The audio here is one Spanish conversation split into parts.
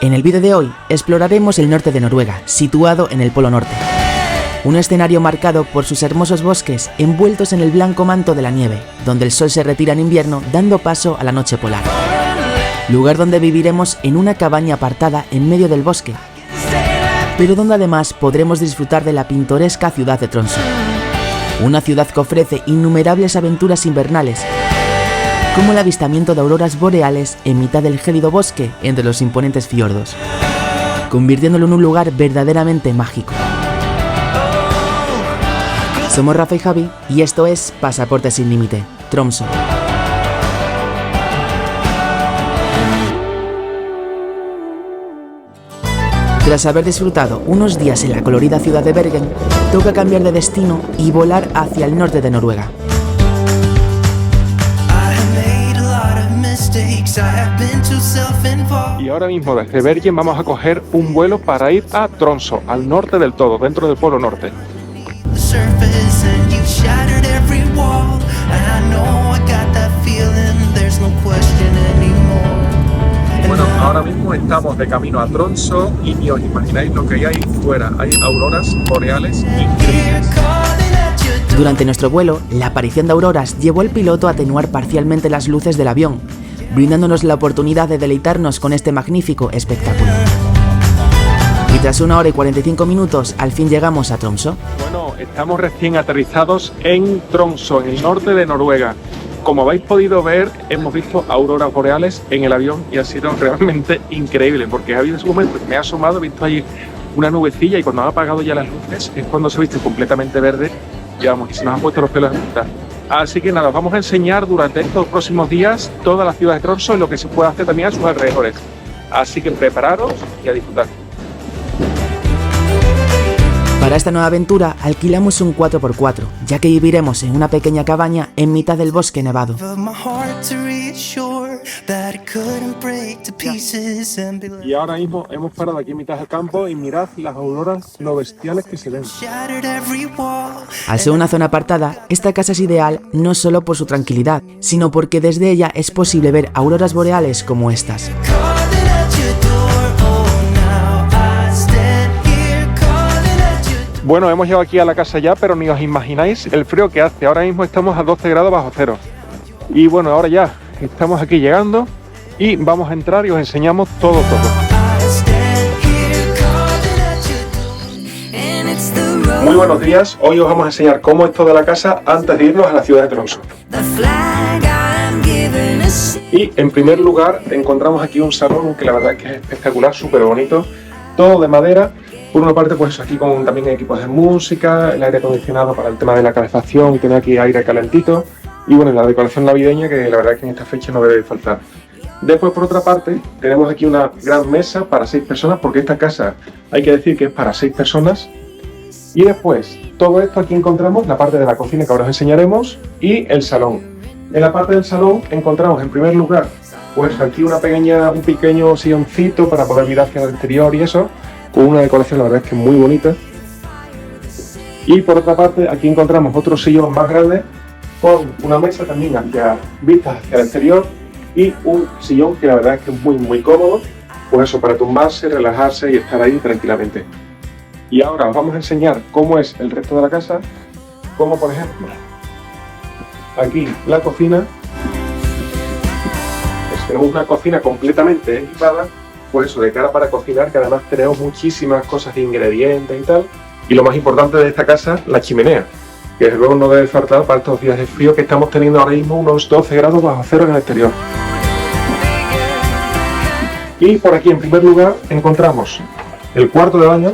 En el vídeo de hoy exploraremos el norte de Noruega, situado en el Polo Norte. Un escenario marcado por sus hermosos bosques envueltos en el blanco manto de la nieve, donde el sol se retira en invierno dando paso a la noche polar. Lugar donde viviremos en una cabaña apartada en medio del bosque, pero donde además podremos disfrutar de la pintoresca ciudad de Tromsø. Una ciudad que ofrece innumerables aventuras invernales, como el avistamiento de auroras boreales en mitad del gélido bosque entre los imponentes fiordos, convirtiéndolo en un lugar verdaderamente mágico. Somos Rafa y Javi y esto es Pasaporte sin Límite, Tromsø. Tras haber disfrutado unos días en la colorida ciudad de Bergen, toca cambiar de destino y volar hacia el norte de Noruega. Y ahora mismo desde Bergen vamos a coger un vuelo para ir a Tromsø, al norte del todo, dentro del Polo Norte. Bueno, ahora mismo estamos de camino a Tromsø y ni os imagináis lo que hay ahí fuera. Hay auroras boreales increíbles. Durante nuestro vuelo, la aparición de auroras llevó al piloto a atenuar parcialmente las luces del avión, brindándonos la oportunidad de deleitarnos con este magnífico espectáculo. Y tras 1 hora y 45 minutos, al fin llegamos a Tromsø. Bueno, estamos recién aterrizados en Tromsø, en el norte de Noruega. Como habéis podido ver, hemos visto auroras boreales en el avión y ha sido realmente increíble, porque ha habido ese momento que me ha asomado, he visto ahí una nubecilla y cuando han apagado ya las luces es cuando se ha visto completamente verde y vamos, y se nos han puesto los pelos de punta. Así que nada, os vamos a enseñar durante estos próximos días toda la ciudad de Tromsø y lo que se puede hacer también a sus alrededores. Así que prepararos y a disfrutar. Para esta nueva aventura alquilamos un 4x4, ya que viviremos en una pequeña cabaña en mitad del bosque nevado. Y ahora mismo hemos parado aquí en mitad del campo y mirad las auroras, lo bestiales que se ven. Al ser una zona apartada, esta casa es ideal no solo por su tranquilidad, sino porque desde ella es posible ver auroras boreales como estas. Bueno, hemos llegado aquí a la casa ya, pero ni os imagináis el frío que hace. Ahora mismo estamos a 12 grados bajo cero. Y bueno, ahora ya estamos aquí llegando y vamos a entrar y os enseñamos todo. Muy buenos días, hoy os vamos a enseñar cómo es toda la casa antes de irnos a la ciudad de Tromsø. Y en primer lugar encontramos aquí un salón que la verdad es que es espectacular, súper bonito, todo de madera. Por una parte, pues aquí con también equipos de música, el aire acondicionado para el tema de la calefacción y tiene aquí aire calentito. Y bueno, la decoración navideña que la verdad es que en esta fecha no debe faltar. Después, por otra parte, tenemos aquí una gran mesa para 6 personas, porque esta casa hay que decir que es para 6 personas. Y después, todo esto aquí encontramos la parte de la cocina que ahora os enseñaremos y el salón. En la parte del salón encontramos en primer lugar, pues aquí un pequeño silloncito para poder mirar hacia el exterior y eso, con una decoración la verdad es que muy bonita. Y por otra parte aquí encontramos otro sillón más grande con una mesa también hacia vistas hacia el exterior y un sillón que la verdad es que es muy cómodo, pues eso, para tumbarse, relajarse y estar ahí tranquilamente. Y ahora os vamos a enseñar cómo es el resto de la casa, como por ejemplo aquí la cocina. Pues tenemos una cocina completamente equipada, pues eso, de cara para cocinar, que además tenemos muchísimas cosas de ingredientes y tal. Y lo más importante de esta casa, la chimenea, que desde luego no debe faltar para estos días de frío que estamos teniendo ahora mismo unos 12 grados bajo cero en el exterior. Y por aquí en primer lugar encontramos el cuarto de baño,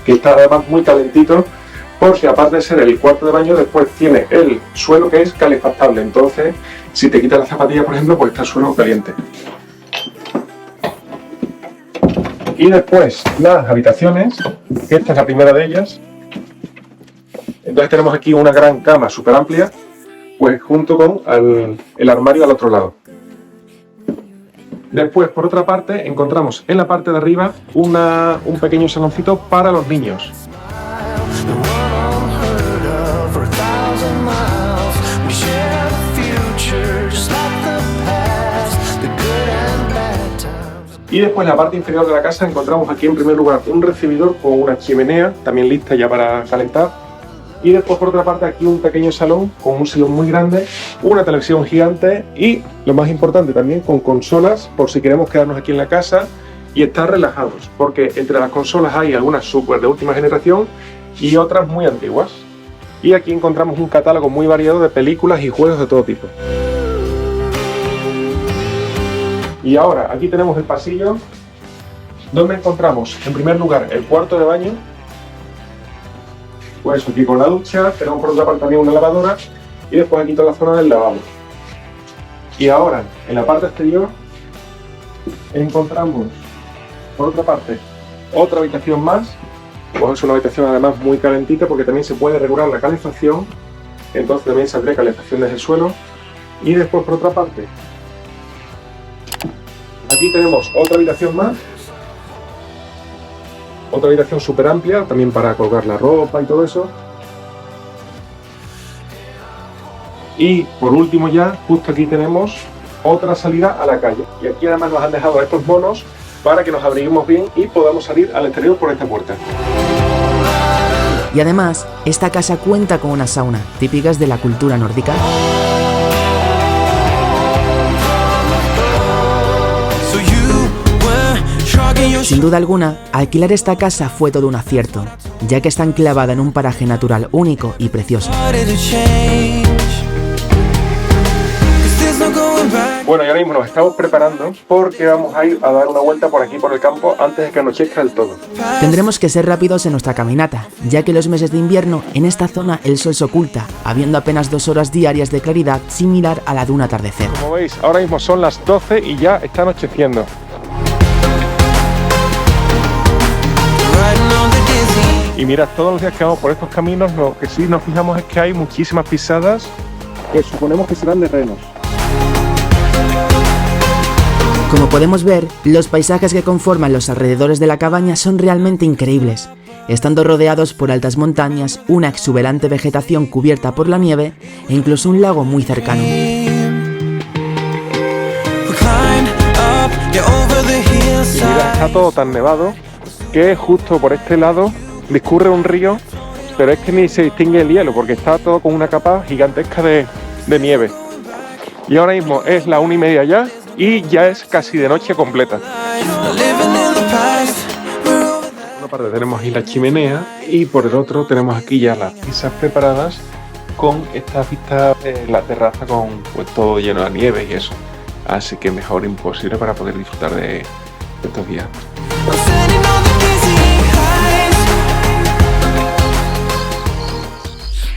que está además muy calentito, porque aparte de ser el cuarto de baño, después tiene el suelo que es calefactable, entonces si te quitas la zapatilla, por ejemplo, pues está el suelo caliente. Y después las habitaciones, que esta es la primera de ellas. Entonces tenemos aquí una gran cama súper amplia, pues junto con el armario al otro lado. Después, por otra parte, encontramos en la parte de arriba un pequeño saloncito para los niños. Y después en la parte inferior de la casa encontramos aquí en primer lugar un recibidor con una chimenea, también lista ya para calentar. Y después por otra parte aquí un pequeño salón con un sillón muy grande, una televisión gigante y, lo más importante también, con consolas por si queremos quedarnos aquí en la casa y estar relajados, porque entre las consolas hay algunas súper de última generación y otras muy antiguas. Y aquí encontramos un catálogo muy variado de películas y juegos de todo tipo. Y ahora aquí tenemos el pasillo donde encontramos en primer lugar el cuarto de baño. Pues aquí con la ducha, tenemos por otra parte también una lavadora y después aquí toda la zona del lavabo. Y ahora, en la parte exterior, encontramos por otra parte otra habitación más. Pues es una habitación además muy calentita porque también se puede regular la calefacción, entonces también saldría calefacción desde el suelo. Y después por otra parte, aquí tenemos otra habitación más. Otra habitación súper amplia, también para colgar la ropa y todo eso. Y por último ya, justo aquí tenemos otra salida a la calle. Y aquí además nos han dejado estos monos para que nos abriguemos bien y podamos salir al exterior por esta puerta. Y además, esta casa cuenta con una sauna, típicas de la cultura nórdica. Sin duda alguna, alquilar esta casa fue todo un acierto, ya que está enclavada en un paraje natural único y precioso. Bueno, y ahora mismo nos estamos preparando porque vamos a ir a dar una vuelta por aquí por el campo antes de que anochezca del todo. Tendremos que ser rápidos en nuestra caminata, ya que los meses de invierno en esta zona el sol se oculta, habiendo apenas 2 horas diarias de claridad similar a la de un atardecer. Como veis, ahora mismo son las 12 y ya está anocheciendo. Y mirad, todos los días que vamos por estos caminos, lo que sí nos fijamos es que hay muchísimas pisadas que suponemos que serán de renos. Como podemos ver, los paisajes que conforman los alrededores de la cabaña son realmente increíbles, estando rodeados por altas montañas, una exuberante vegetación cubierta por la nieve e incluso un lago muy cercano. Y mirad, está todo tan nevado que justo por este lado discurre un río, pero es que ni se distingue el hielo porque está todo con una capa gigantesca de nieve. Y ahora mismo es la 1:30 ya y ya es casi de noche completa. Por una parte tenemos aquí la chimenea y por el otro tenemos aquí ya las pizzas preparadas con esta vista de la terraza con pues todo lleno de nieve y eso. Así que mejor imposible para poder disfrutar de estos días.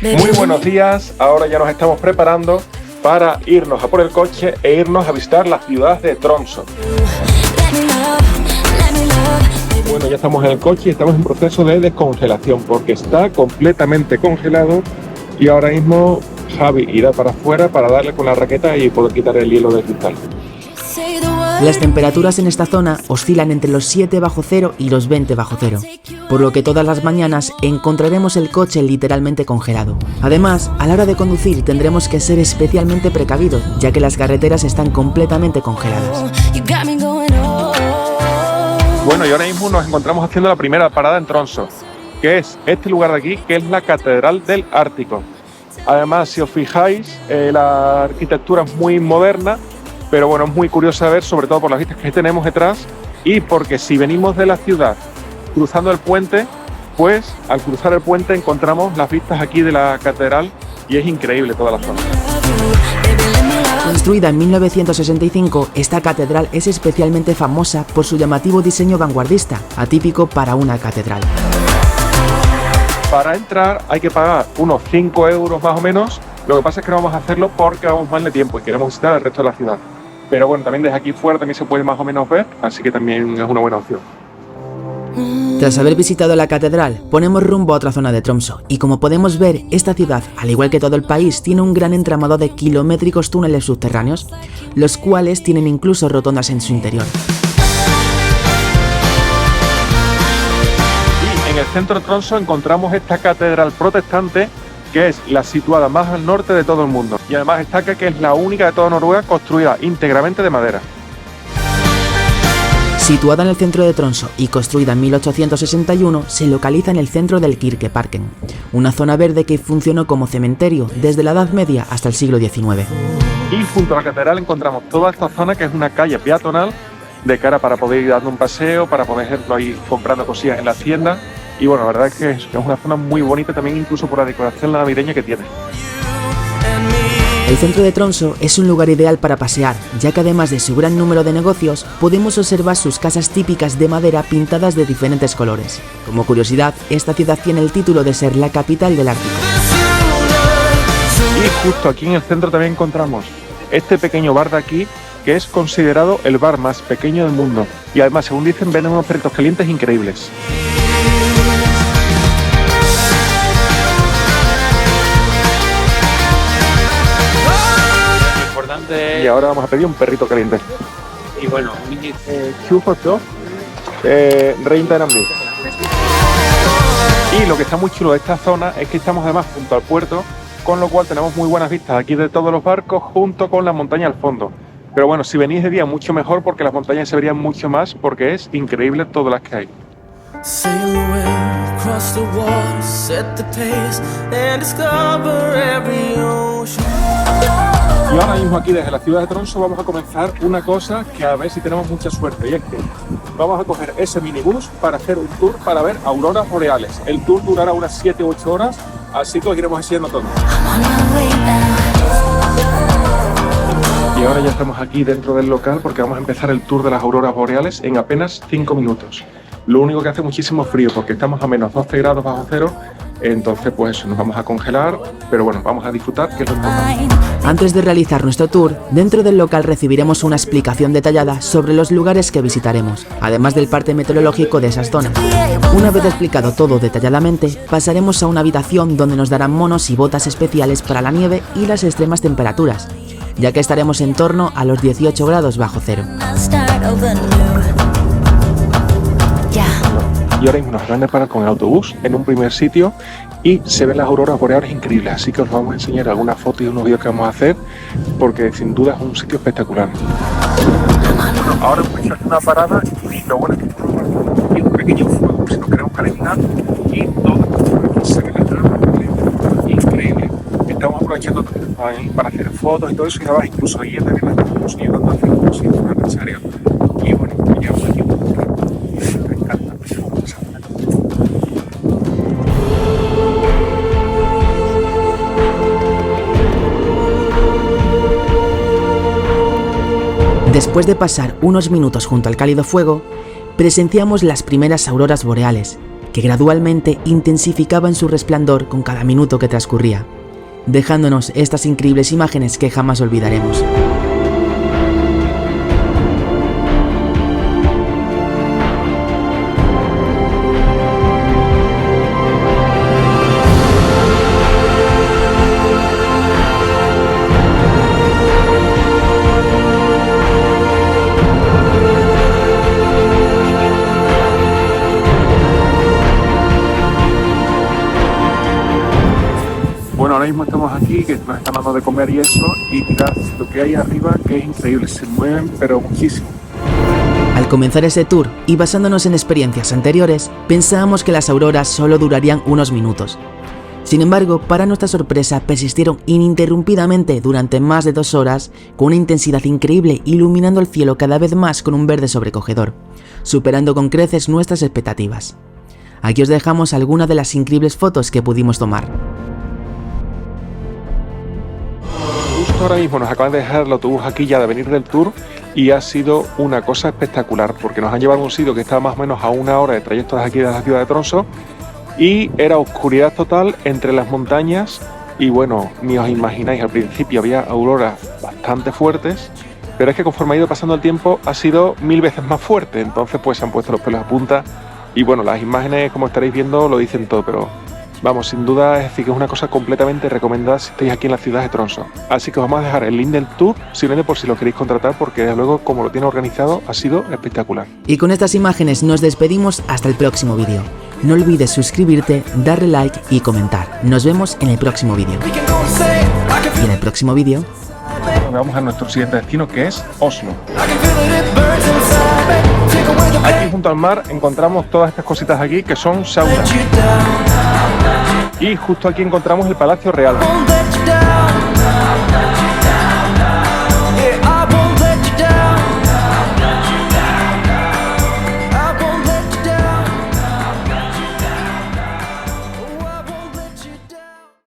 Muy buenos días, ahora ya nos estamos preparando para irnos a por el coche e irnos a visitar la ciudad de Tromsø. Bueno, ya estamos en el coche y estamos en proceso de descongelación porque está completamente congelado y ahora mismo Javi irá para afuera para darle con la raqueta y poder quitar el hielo del cristal. Las temperaturas en esta zona oscilan entre los 7 bajo cero y los 20 bajo cero, por lo que todas las mañanas encontraremos el coche literalmente congelado. Además, a la hora de conducir tendremos que ser especialmente precavidos, ya que las carreteras están completamente congeladas. Bueno, y ahora mismo nos encontramos haciendo la primera parada en Tromsø, que es este lugar de aquí, que es la Catedral del Ártico. Además, si os fijáis, la arquitectura es muy moderna, pero bueno, es muy curioso ver, sobre todo por las vistas que tenemos detrás y porque si venimos de la ciudad cruzando el puente, pues al cruzar el puente encontramos las vistas aquí de la catedral y es increíble toda la zona. Construida en 1965, esta catedral es especialmente famosa por su llamativo diseño vanguardista, atípico para una catedral. Para entrar hay que pagar unos 5 euros más o menos, lo que pasa es que no vamos a hacerlo porque vamos mal de tiempo y queremos visitar el resto de la ciudad. Pero bueno, también desde aquí fuera también se puede más o menos ver, así que también es una buena opción. Tras haber visitado la catedral, ponemos rumbo a otra zona de Tromsø, y como podemos ver, esta ciudad, al igual que todo el país, tiene un gran entramado de kilométricos túneles subterráneos, los cuales tienen incluso rotondas en su interior. Y en el centro de Tromsø encontramos esta catedral protestante, que es la situada más al norte de todo el mundo. Y además destaca que es la única de toda Noruega construida íntegramente de madera. Situada en el centro de Tromsø y construida en 1861, se localiza en el centro del Kirkeparken, una zona verde que funcionó como cementerio desde la Edad Media hasta el siglo XIX. Y junto a la catedral encontramos toda esta zona que es una calle peatonal de cara para poder ir dando un paseo, para por ejemplo ir comprando cosillas en la tienda. Y bueno, la verdad es que es una zona muy bonita también, incluso por la decoración navideña que tiene. El centro de Tromsø es un lugar ideal para pasear, ya que además de su gran número de negocios, podemos observar sus casas típicas de madera pintadas de diferentes colores. Como curiosidad, esta ciudad tiene el título de ser la capital del Ártico. Y justo aquí en el centro también encontramos este pequeño bar de aquí, que es considerado el bar más pequeño del mundo. Y además, según dicen, venden unos perritos calientes increíbles. Y ahora vamos a pedir un perrito caliente. Y bueno, Y lo que está muy chulo de esta zona es que estamos además junto al puerto, con lo cual tenemos muy buenas vistas aquí de todos los barcos junto con la montaña al fondo. Pero bueno, si venís de día mucho mejor porque las montañas se verían mucho más, porque es increíble todas las que hay. Y ahora mismo aquí desde la ciudad de Tromsø vamos a comenzar una cosa que a ver si tenemos mucha suerte, y es que vamos a coger ese minibús para hacer un tour para ver auroras boreales. El tour durará unas 7 u 8 horas, así que os iremos enseñando todo. Y ahora ya estamos aquí dentro del local porque vamos a empezar el tour de las auroras boreales en apenas 5 minutos. Lo único que hace muchísimo frío porque estamos a menos 12 grados bajo cero, entonces pues eso, nos vamos a congelar, pero bueno, vamos a disfrutar, que es lo importante. Antes de realizar nuestro tour, dentro del local recibiremos una explicación detallada sobre los lugares que visitaremos, además del parte meteorológico de esas zonas. Una vez explicado todo detalladamente, pasaremos a una habitación donde nos darán monos y botas especiales para la nieve y las extremas temperaturas, ya que estaremos en torno a los 18 grados bajo cero. Y ahora mismo nos acaban de parar con el autobús en un primer sitio y se ven las auroras boreales increíbles, así que os vamos a enseñar algunas fotos y unos vídeos que vamos a hacer porque sin duda es un sitio espectacular. Ahora hemos hecho una parada y lo bueno es que tenemos un pequeño fuego si nos queremos calentar y todo se ve increíble. Estamos aprovechando para hacer fotos y todo eso, y además incluso ahí también estamos ayudando a hacer fotos en serio. Y bueno, llevamos aquí un rato. Me encanta. Después de pasar unos minutos junto al cálido fuego, presenciamos las primeras auroras boreales, que gradualmente intensificaban su resplandor con cada minuto que transcurría, dejándonos estas increíbles imágenes que jamás olvidaremos. Bueno, ahora mismo estamos aquí, que nos están dando de comer y eso, y mirad lo que hay arriba, que es increíble, se mueven pero muchísimo. Al comenzar ese tour y basándonos en experiencias anteriores, pensábamos que las auroras solo durarían unos minutos. Sin embargo, para nuestra sorpresa, persistieron ininterrumpidamente durante más de 2 horas, con una intensidad increíble, iluminando el cielo cada vez más con un verde sobrecogedor, superando con creces nuestras expectativas. Aquí os dejamos algunas de las increíbles fotos que pudimos tomar. Justo ahora mismo nos acaban de dejar el autobús aquí ya de venir del tour y ha sido una cosa espectacular porque nos han llevado a un sitio que está más o menos a 1 hora de trayecto de aquí de la ciudad de Tromsø y era oscuridad total entre las montañas y bueno, ni os imagináis, al principio había auroras bastante fuertes, pero es que conforme ha ido pasando el tiempo ha sido 1000 veces más fuerte, entonces pues se han puesto los pelos a punta y bueno, las imágenes como estaréis viendo lo dicen todo, pero vamos, sin duda es decir que es una cosa completamente recomendada si estáis aquí en la ciudad de Tromsø. Así que os vamos a dejar el link del tour, simplemente por si lo queréis contratar, porque desde luego como lo tiene organizado ha sido espectacular. Y con estas imágenes nos despedimos hasta el próximo vídeo. No olvides suscribirte, darle like y comentar. Nos vemos en el próximo vídeo. Y en el próximo vídeo Vamos a nuestro siguiente destino, que es Oslo. Aquí junto al mar encontramos todas estas cositas aquí que son saunas. Y justo aquí encontramos el Palacio Real.